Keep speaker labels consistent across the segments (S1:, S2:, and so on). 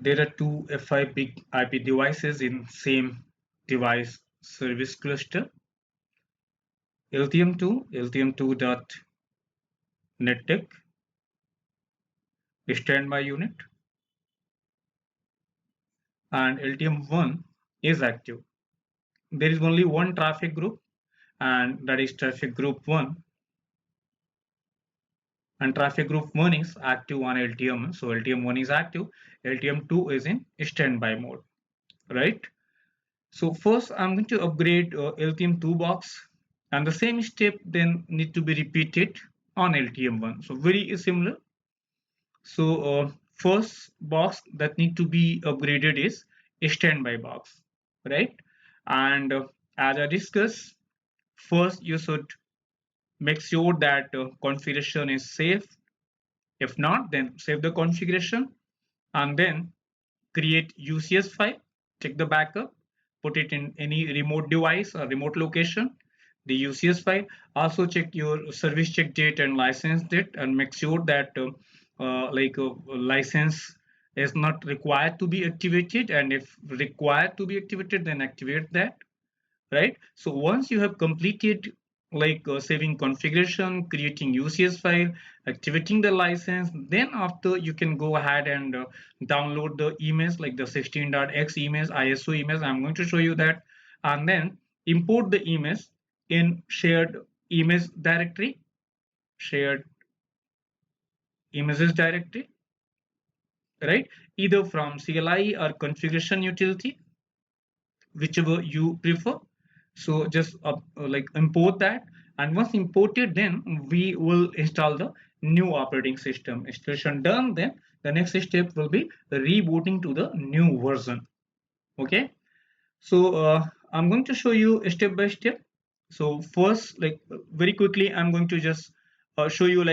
S1: there are two F5 BIGIP devices in same device service cluster, LTM2, LTM2.NetTech standby unit, and LTM1 is active. There is only one traffic group, and that is traffic group 1, and traffic group 1 is active on LTM. So LTM1 is active, LTM2 is in standby mode, right? So first I'm going to upgrade LTM2 box, and the same step then need to be repeated on LTM1. So very similar. So first box that need to be upgraded is standby box, right? And as I discussed, first you should make sure that configuration is safe. If not, then save the configuration and then create UCS file, check the backup, put it in any remote device or remote location, the UCS file. Also check your service check date and license date and make sure that license is not required to be activated, and if required to be activated, then activate that, right? So once you have completed saving configuration, creating UCS file, activating the license, then after you can go ahead and download the image, like the 16.x image, ISO image. I'm going to show you that, and then import the image in shared image directory, shared images directory, right? Either from CLI or configuration utility, whichever you prefer. So just import that, and once imported, then we will install the new operating system. Installation done, then the next step will be rebooting to the new version. Okay, so I'm going to show you step by step. So first, very quickly, I'm going to just show you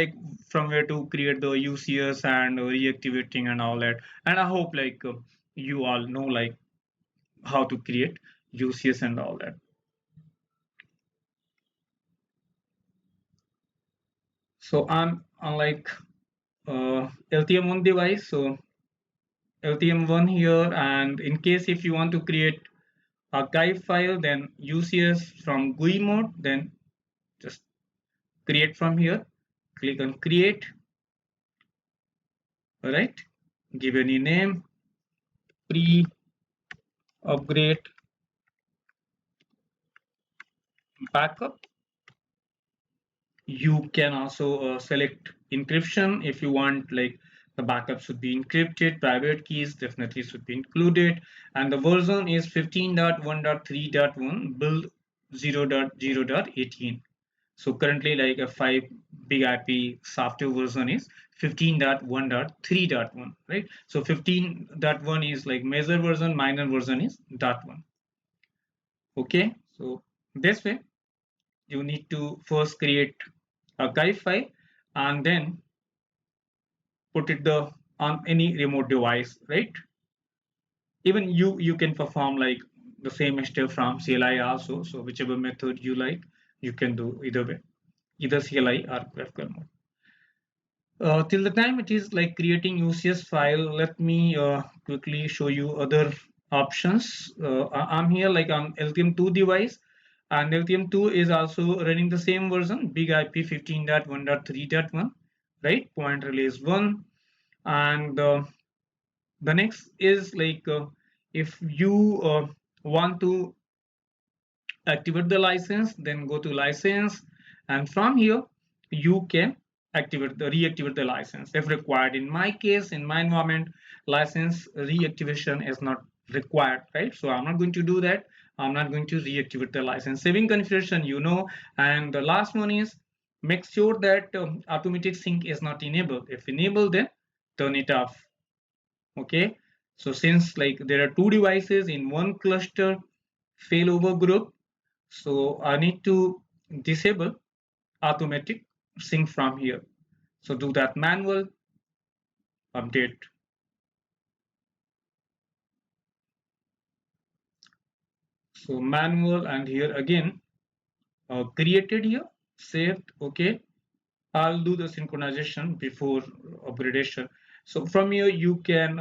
S1: from where to create the UCS and reactivating and all that, and I hope you all know how to create UCS and all that. So I'm on LTM1 device, so LTM1 here, and in case if you want to create a GUI file, then UCS from GUI mode, then just create from here, click on create. All right, give any name, pre-upgrade backup. You can also select encryption if you want, the backup should be encrypted, private keys definitely should be included, and the version is 15.1.3.1 build 0.0.18. so currently F5 BIGIP software version is 15.1.3.1, right? So 15.1 is major version, minor version is .1. Okay, so this way you need to first create a GUI file and then put it on any remote device, right? Even you can perform the same step from CLI also. So whichever method you like, you can do either way, either CLI or GraphQL mode. Till the time it is creating UCS file, let me quickly show you other options. I'm here on LTM2 device, and LTM2 is also running the same version, BIGIP 15.1.3.1, right? Point release 1. And the next is if you want to activate the license, then go to license, and from here you can reactivate the license if required. In my case, in my environment, license reactivation is not required, right? So I'm not going to do that. I'm not going to reactivate the license. Saving configuration, and the last one is make sure that automatic sync is not enabled. If enabled, then turn it off. Okay, so since there are two devices in one cluster failover group, so I need to disable automatic sync from here. So do that manual update. So manual, and here again created here, saved. Okay, I'll do the synchronization before upgradation. So from here you can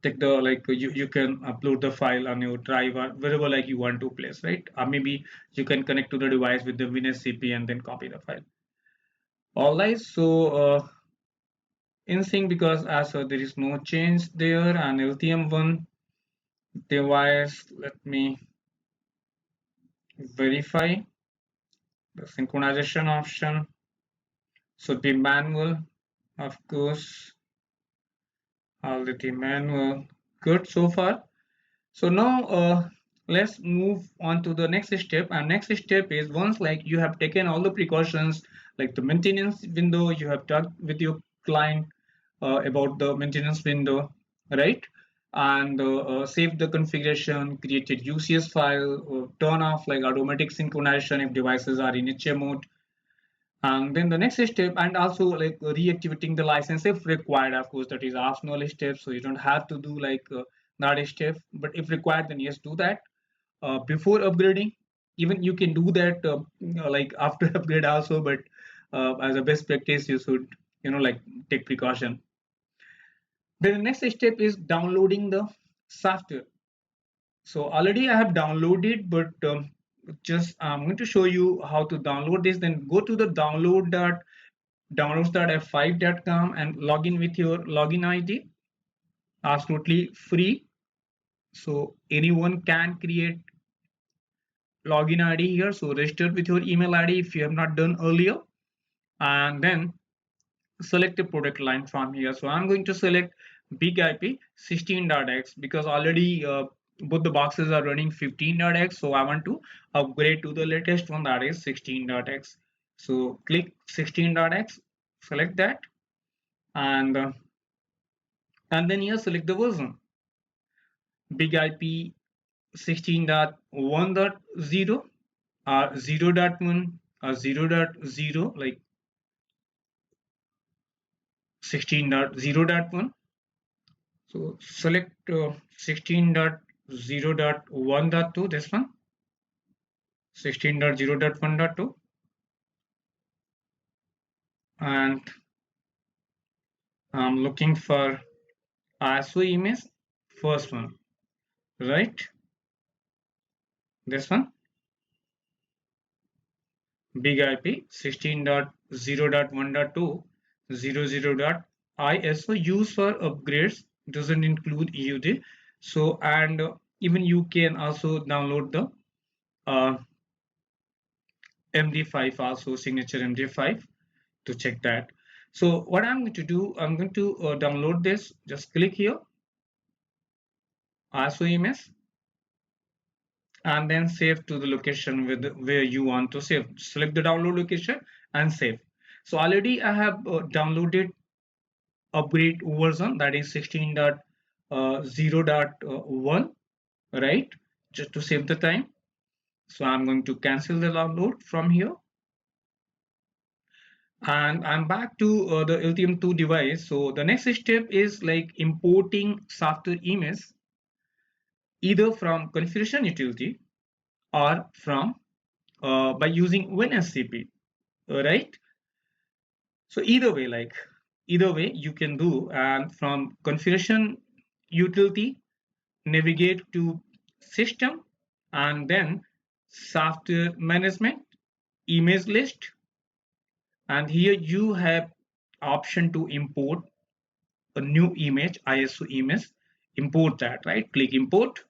S1: take the you can upload the file on your drive or wherever like you want to place, right? Or maybe you can connect to the device with the WinSCP and then copy the file. All right, so in sync, because as there is no change there, and LTM1 device, let me verify the synchronization option should be manual, of course. Already manual. Good so far. So now let's move on to the next step. And next step is, once like you have taken all the precautions, like the maintenance window, you have talked with your client about the maintenance window, right? And save the configuration, created UCS file, turn off like automatic synchronization if devices are in HA mode. And then the next step, and also like reactivating the license if required. Of course, that is optional step, so you don't have to do like that step. But if required, then yes, do that before upgrading. Even you can do that like after upgrade also, but as a best practice, you should like take precaution. Then the next step is downloading the software. So already I have downloaded, but just I'm going to show you how to download this. Then go to the downloads.f5.com and log in with your login ID. Absolutely free. So anyone can create login ID here. So register with your email ID if you have not done earlier. And then select a product line from here. So I'm going to select BIG-IP 16.x because already both the boxes are running 15.x. So I want to upgrade to the latest one, that is 16.x. So click 16.x, select that, and then here select the version BIG-IP 16.1.0 or 0.1 or 0.0, like 16.0.1. So select 16.0.1.2, this one, 16.0.1.2, and I'm looking for ISO image, first one, right? This one, BIG-IP 16.0.1.2 00.ISO, used for upgrades, doesn't include EUD. So, and even you can also download the MD5, also signature MD5, to check that. So what I'm going to do, I'm going to download this. Just click here, ISO image, and then save to the location where you want to save. Select the download location and save. So already I have downloaded upgrade version, that is 16.0.1, right? Just to save the time. So I'm going to cancel the download from here. And I'm back to the LTM2 device. So the next step is like importing software image either from configuration utility or from by using WinSCP, right? So either way you can do, and from configuration utility navigate to system and then software management, image list, and here you have option to import a new image, ISO image. Import that, right? Click import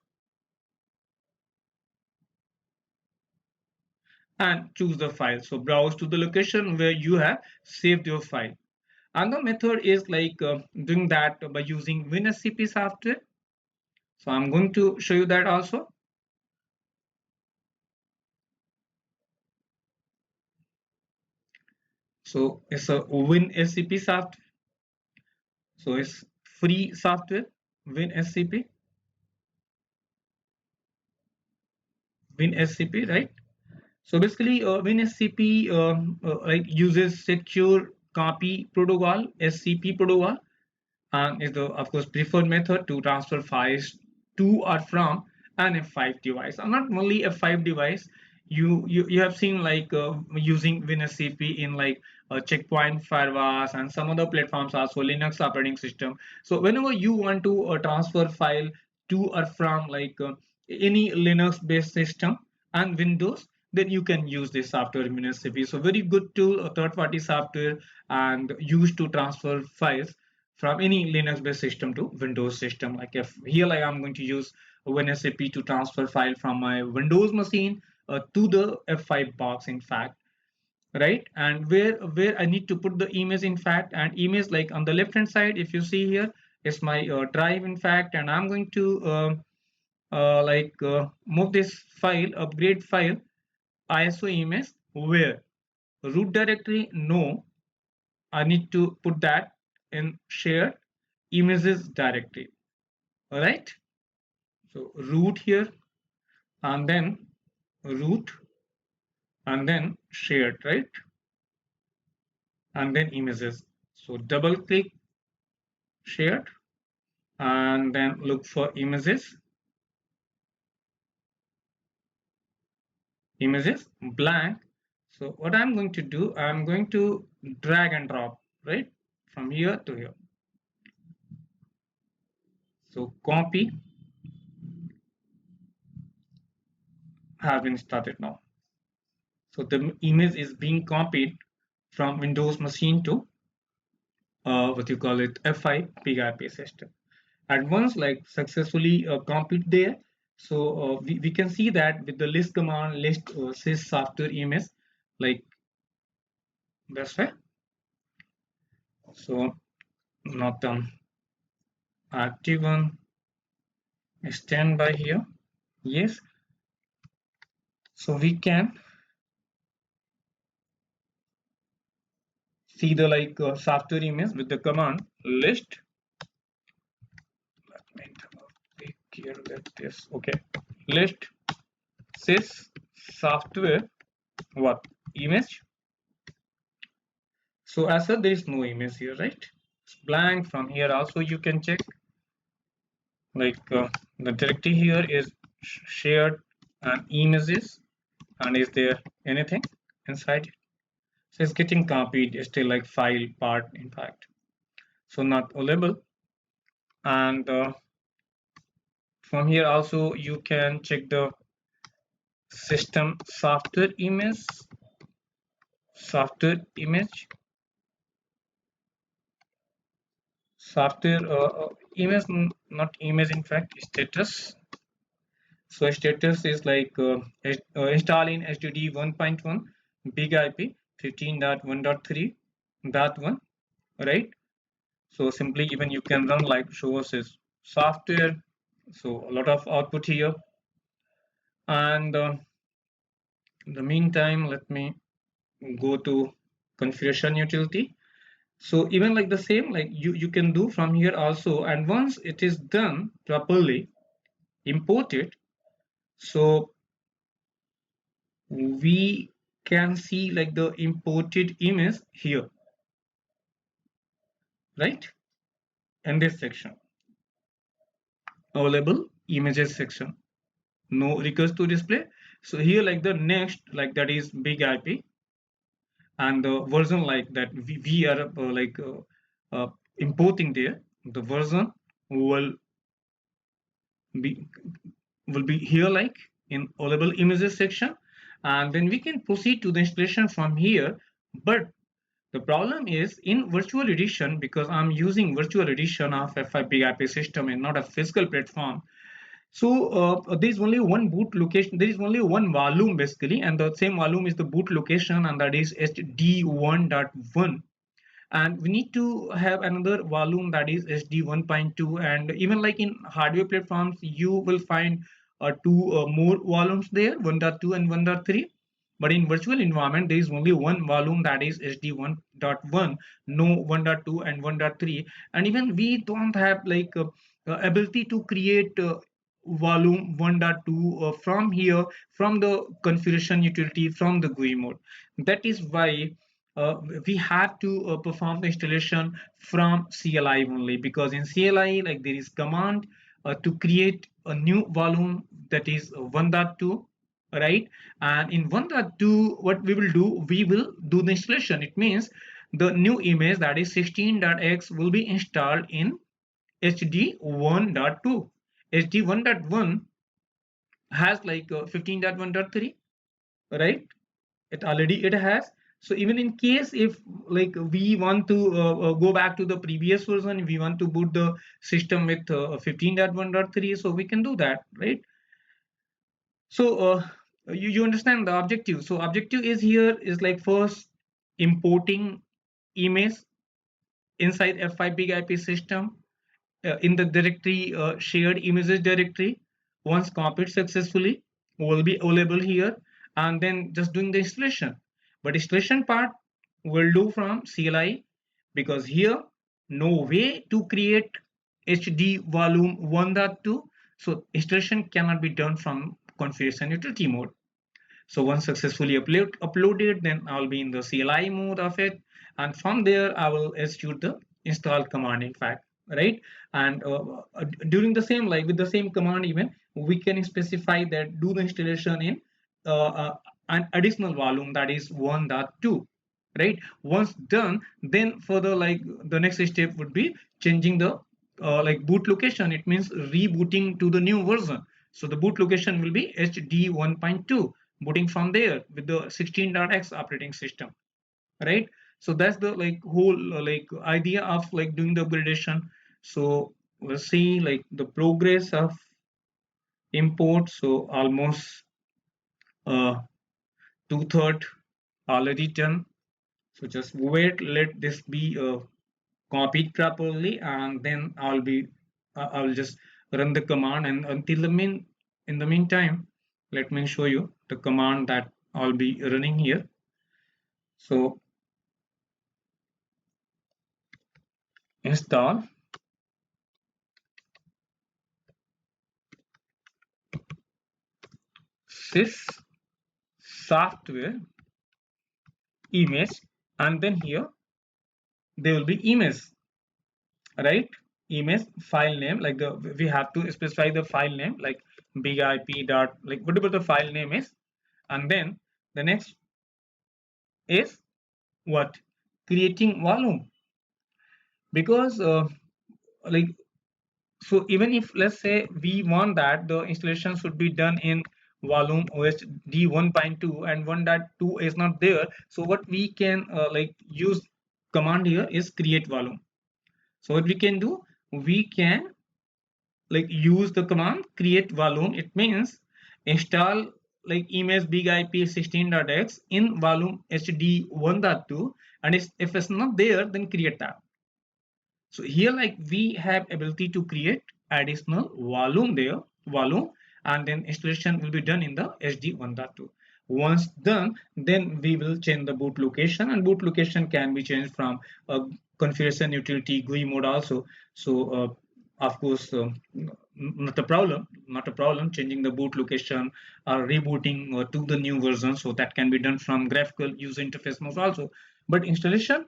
S1: and choose the file. So browse to the location where you have saved your file. Another method is like doing that by using WinSCP software. So I'm going to show you that also. So it's a WinSCP software. So it's free software, WinSCP, right? So basically, WinSCP like uses secure copy protocol, SCP protocol, and is the of course preferred method to transfer files to or from an F5 device. And not only F5 device, you have seen like using WinSCP in like Checkpoint, Firewalls, and some other platforms, also Linux operating system. So whenever you want to transfer file to or from like any Linux based system and Windows, then you can use this software WinSCP. So very good tool, a third party software, and used to transfer files from any Linux based system to Windows system. Like if here like I'm going to use WinSCP to transfer file from my Windows machine to the F5 box, in fact, right? And where I need to put the image, in fact, and image like on the left hand side, if you see here, is my drive, in fact, and I'm going to move this file, upgrade file, ISO image, where root directory, no, I need to put that in shared images directory. All right, so root here, and then root, and then shared, right? And then images. So double click shared, and then look for images, blank. So what I'm going to do, I'm going to drag and drop, right, from here to here. So copy have been started now. So the image is being copied from Windows machine to what you call it, F5 BIGIP system. And once like successfully copied there, so we can see that with the list command, list sys software image, like that's way. So not active one, stand by here, yes. So we can see the like software image with the command list. Let me take care of this. Okay, list sys software what image. So as such, there is no image here, right? It's blank. From here also you can check like the directory here is shared and images, and is there anything inside it? So it's getting copied, it's still like file part, in fact, so not available. And from here also you can check the system software image, software image, software image, not image, in fact, status. So status is like installing HDD 1.1 BIG-IP 15.1.3.1, right? So simply even you can run like shows is software. So a lot of output here. And in the meantime, let me go to configuration utility. So even like the same, like you can do from here also. And once it is done properly, import it. So we can see like the imported image here, right? In this section, available images section, no request to display. So here like the next, like that is BIG-IP, and the version like that we are importing there, the version be will be here like in available images section, and then we can proceed to the installation from here. But the problem is in virtual edition, because I'm using virtual edition of F5 BIG-IP system and not a physical platform. So there is only one boot location, there is only one volume basically, and the same volume is the boot location, and that is SD1.1. And we need to have another volume that is SD 1.2. And even like in hardware platforms you will find two more volumes there, 1.2 and 1.3. But in virtual environment there is only one volume, that is SD 1.1, no 1.2 and 1.3. And even we don't have like ability to create volume 1.2 from here, from the configuration utility, from the GUI mode. That is why we have to perform the installation from CLI only, because in CLI like there is command to create a new volume, that is 1.2, right? And in 1.2, what we will do, we will do the installation. It means the new image, that is 16.x, will be installed in HD 1.2. HD 1.1 has like 15.1.3, right? It has. So even in case if like we want to go back to the previous version, we want to boot the system with 15.1.3, so we can do that, right? So you understand the objective. So objective is here is like first importing image inside F5 BIGIP system in the directory shared images directory. Once copied successfully, will be available here, and then just doing the installation. But installation part will do from CLI, because here no way to create HD volume 1.2, so installation cannot be done from configuration utility mode. So once successfully uploaded, then I'll be in the CLI mode of it, and from there I will execute the install command, in fact, right? And during the same, like with the same command, even we can specify that do the installation in an additional volume, that is 1.2, right? Once done, then further, like the next step would be changing the like boot location. It means rebooting to the new version. So the boot location will be HD 1.2, booting from there with the 16.x operating system, right? So that's the like whole like idea of like doing the upgradation. So let's see like the progress of import. So almost uh, two-third already done. So just wait, let this be copied properly, and then I'll just run the command. And until the in the meantime, let me show you the command that I'll be running here. So install sys software image, and then here there will be image, right? Image file name, like the we have to specify the file name, like bigip dot, like whatever the file name is. And then the next is what, creating volume, because like, so even if let's say we want that the installation should be done in volume OSD 1.2 and 1.2 is not there, so what we can like use command here is create volume. So what we can do, we can like use the command create volume. It means install like image BIGIP 16.x in volume HD 1.2, and if it's not there, then create that. So here like we have ability to create additional volume there, volume, and then installation will be done in the HD 1.2. Once done, then we will change the boot location, and boot location can be changed from configuration utility GUI mode also. So of course, not a problem changing the boot location or rebooting to the new version. So that can be done from graphical user interface mode also. But installation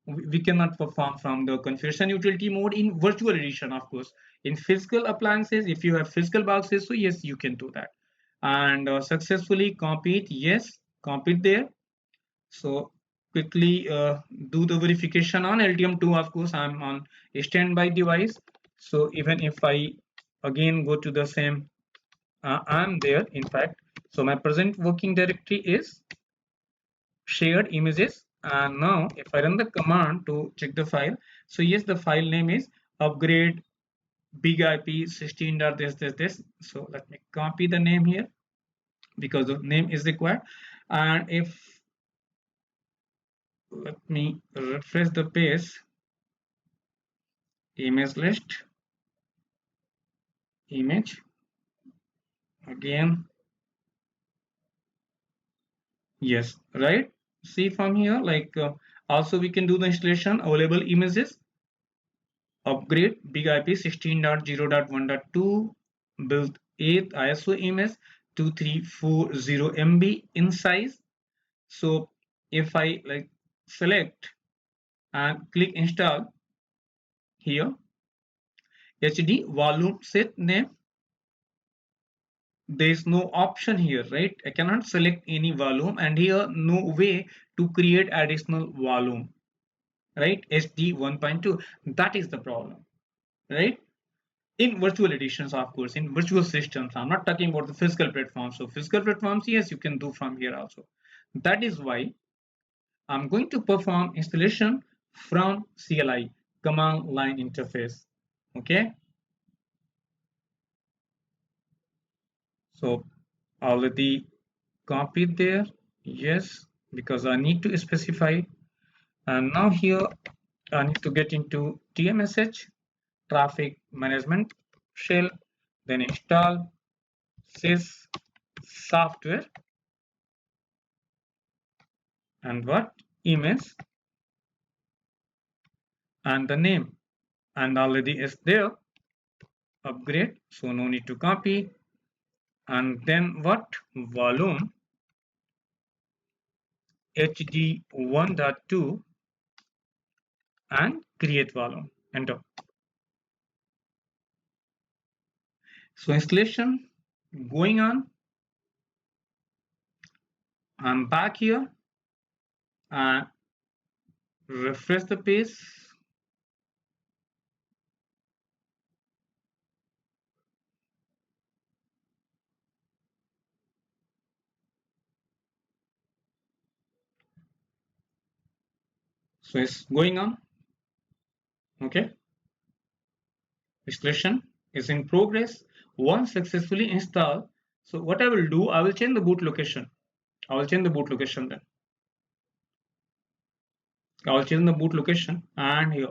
S1: we cannot perform from the configuration utility mode in virtual edition. Of course, in physical appliances, if you have physical boxes, so yes, you can do that. And successfully compete, yes, compete there. So quickly do the verification on LTM2. Of course, I'm on a standby device, so even if I again go to the same, I'm there, in fact. So my present working directory is shared images, and now if I run the command to check the file, so yes, the file name is upgrade BIGIP 16.this. So let me copy the name here, because the name is required. And if let me refresh the page, image list, image again, yes, right? See from here, like also we can do the installation available images, upgrade BIGIP 16.0.1.2, build 8th ISO image 2340 MB in size. So if I like select and click install here, HD volume set name, there is no option here, right? I cannot select any volume, and here no way to create additional volume, right? SD 1.2, that is the problem, right? In virtual editions, of course, in virtual systems, I'm not talking about the physical platforms. So physical platforms, yes, you can do from here also. That is why I'm going to perform installation from CLI, command line interface. Okay, so already copied there, yes, because I need to specify. And now here I need to get into TMSH, traffic management shell, then install sys software, and what image and the name, and already is there, upgrade, so no need to copy. And then what, volume hd 1.2 and create volume, enter. So installation going on. I'm back here and refresh the page. So it's going on. Okay, installation is in progress. Once successfully installed, so what I will do, I will change the boot location. I will change the boot location then. I will change the boot location, and here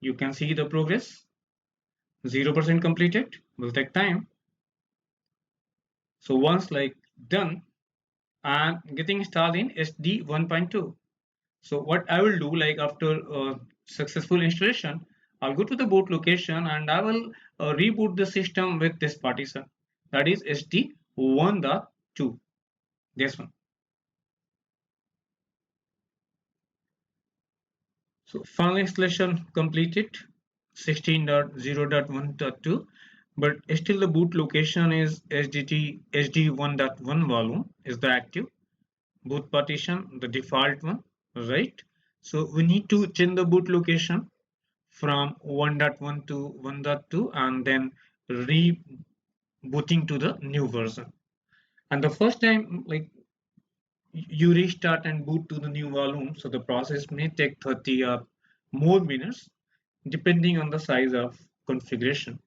S1: you can see the progress. 0% completed, will take time. So once like done, and getting installed in SD 1.2. So what I will do, like after successful installation, I'll go to the boot location and I will reboot the system with this partition, that is SD 1.2, this one. So final installation completed 16.0.1.2, but still the boot location is SD 1.1 volume is the active boot partition, the default one, right? So we need to change the boot location from 1.1 to 1.2 and then rebooting to the new version. And the first time, like you restart and boot to the new volume, so the process may take 30 or more minutes depending on the size of configuration.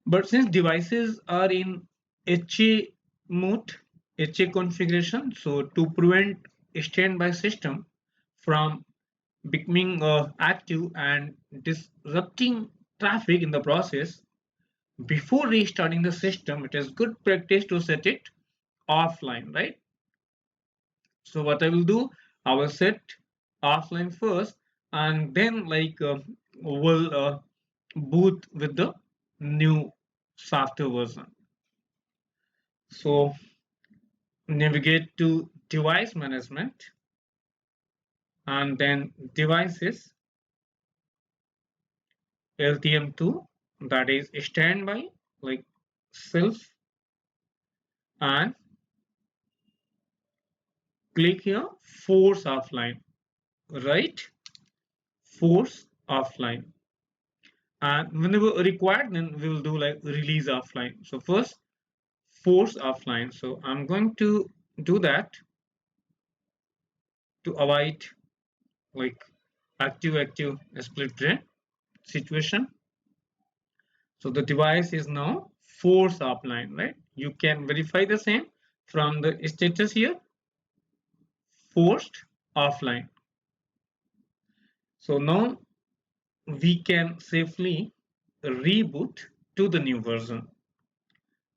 S1: But since devices are in HA mode, HA configuration, so to prevent standby system from becoming active and disrupting traffic in the process, before restarting the system, it is good practice to set it offline, right? So what I will do, I will set offline first, and then like will boot with the new software version. So navigate to device management and then devices, LTM2, that is standby, like self, and click here force offline, right? Force offline, and whenever required, then we will do like release offline. So first force offline, so I'm going to do that to avoid like active split brain situation. So the device is now force offline, right? You can verify the same from the status here, forced offline. So now we can safely reboot to the new version.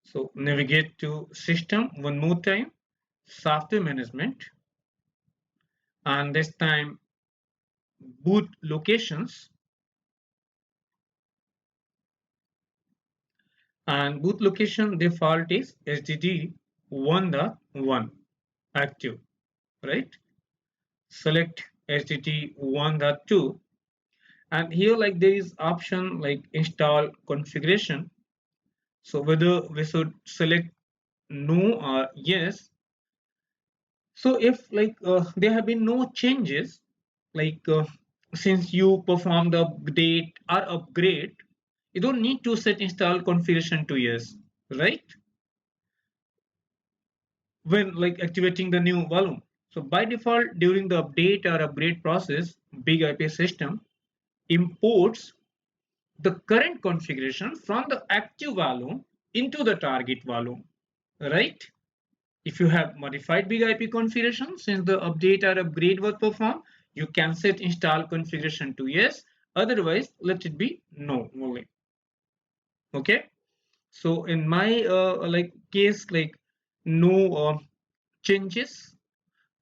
S1: So navigate to system one more time, software management, and this time boot locations, and boot location default is HDD 1.1 active, right? Select HDD 1.2, and here like there is option like install configuration. So whether we should select no or yes. So if there have been no changes, like since you perform the update or upgrade, you don't need to set install configuration to yes, right? When activating the new volume. So by default, during the update or upgrade process, BIG-IP system imports the current configuration from the active volume into the target volume, right? If you have modified BIG-IP configuration since the update or upgrade was performed, you can set install configuration to yes. Otherwise, let it be no only. Okay. So in my case, no changes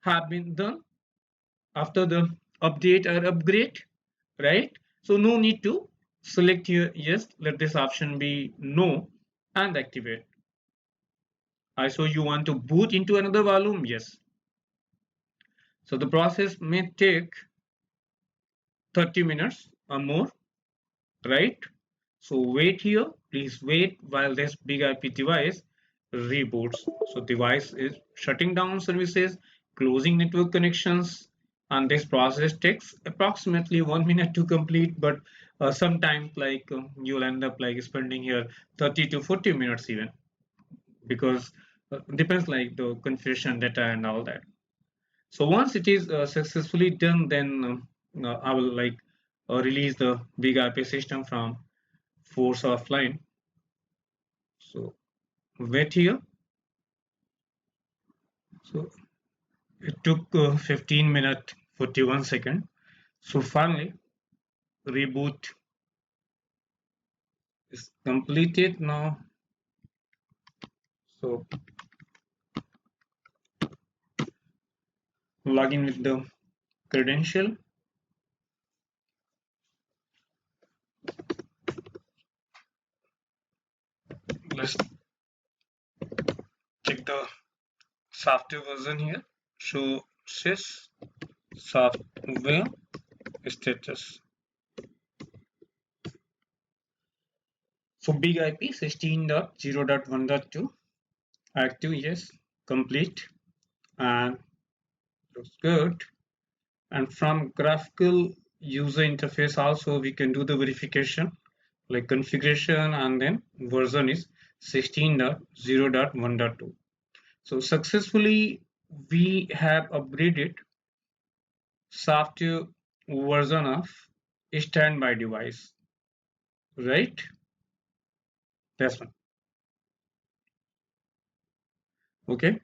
S1: have been done after the update or upgrade, right? So no need to select here yes. Let this option be no and activate. So you want to boot into another volume? Yes. So the process may take 30 minutes or more, right? So wait here, please wait while this BIG-IP device reboots. So device is shutting down services, closing network connections, and this process takes approximately 1 minute to complete, but sometimes you'll end up spending here 30 to 40 minutes even, because depends the configuration data and all that. So once it is successfully done, then I will release the BIG-IP system from force offline. So wait here. So it took 15 minutes 41 seconds. So finally reboot is completed now. So log in with the credential. Let's check the software version here. Show sys software status. So BIG-IP 16.0.1.2 active, yes, complete, and looks good. And from graphical user interface also we can do the verification, like configuration, and then version is 16.0.1.2. So successfully we have upgraded software version of standby device, right? That's one. Okay,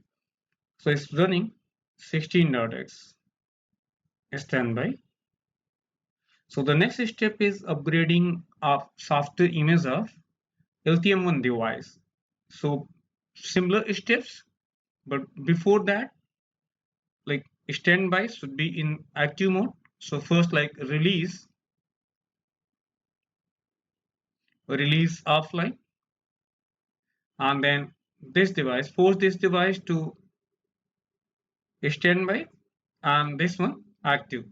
S1: so it's running 16.x standby. So the next step is upgrading of software image of LTM1 device. So similar steps, but before that, standby should be in active mode. So first release offline, and then force this device to standby, and this one active,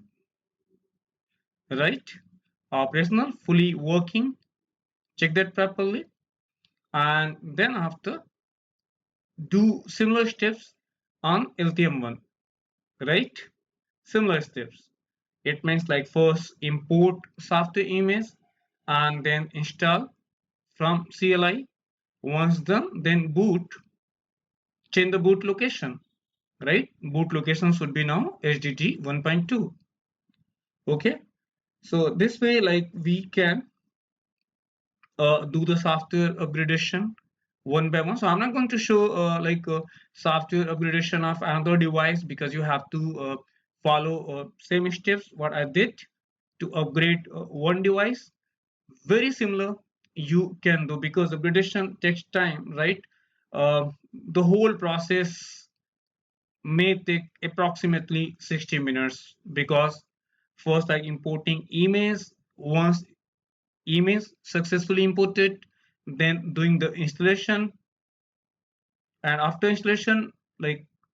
S1: right? Operational, fully working, check that properly, and then after do similar steps on LTM1, right? Similar steps. It means first import software image and then install from CLI. Once done, then boot, change the boot location, right? Boot location should be now HDD 1.2. Okay, so this way we can do the software upgradation one by one. So I'm not going to show software upgradation of another device, because you have to follow same steps what I did to upgrade one device. Very similar you can do, because upgradation takes time, right? The whole process may take approximately 60 minutes, because first importing image. Once image successfully imported, then doing the installation, and after installation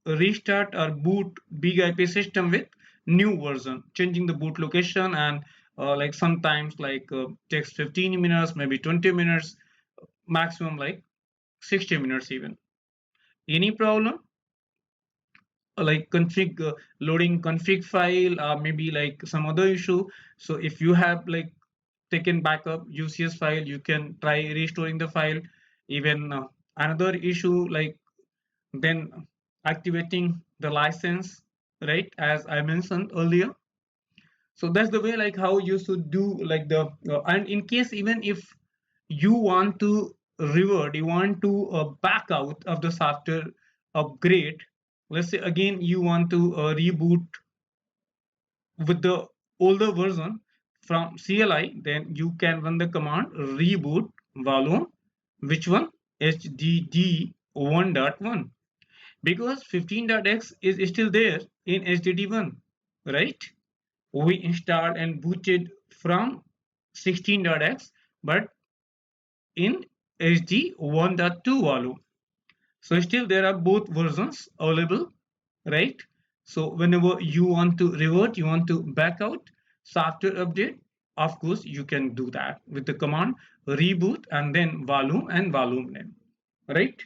S1: restart or boot BIG-IP system with new version, changing the boot location, and sometimes takes 15 minutes, maybe 20 minutes maximum, 60 minutes even. Any problem? Like config loading config file, maybe like some other issue. So if you have like taken backup UCS file, you can try restoring the file. Even another issue, like then activating the license, right, as I mentioned earlier. So that's the way like how you should do like the and in case even if you want to revert, you want to back out of the software upgrade, let's say again you want to reboot with the older version from CLI, then you can run the command reboot volume, which one, HDD 1.1, because 15.x is still there in HDD1, right? We installed and booted from 16.x, but in HD 1.2 volume. So still there are both versions available, right? So whenever you want to revert, you want to back out software update, of course you can do that with the command reboot and then volume and volume name, right?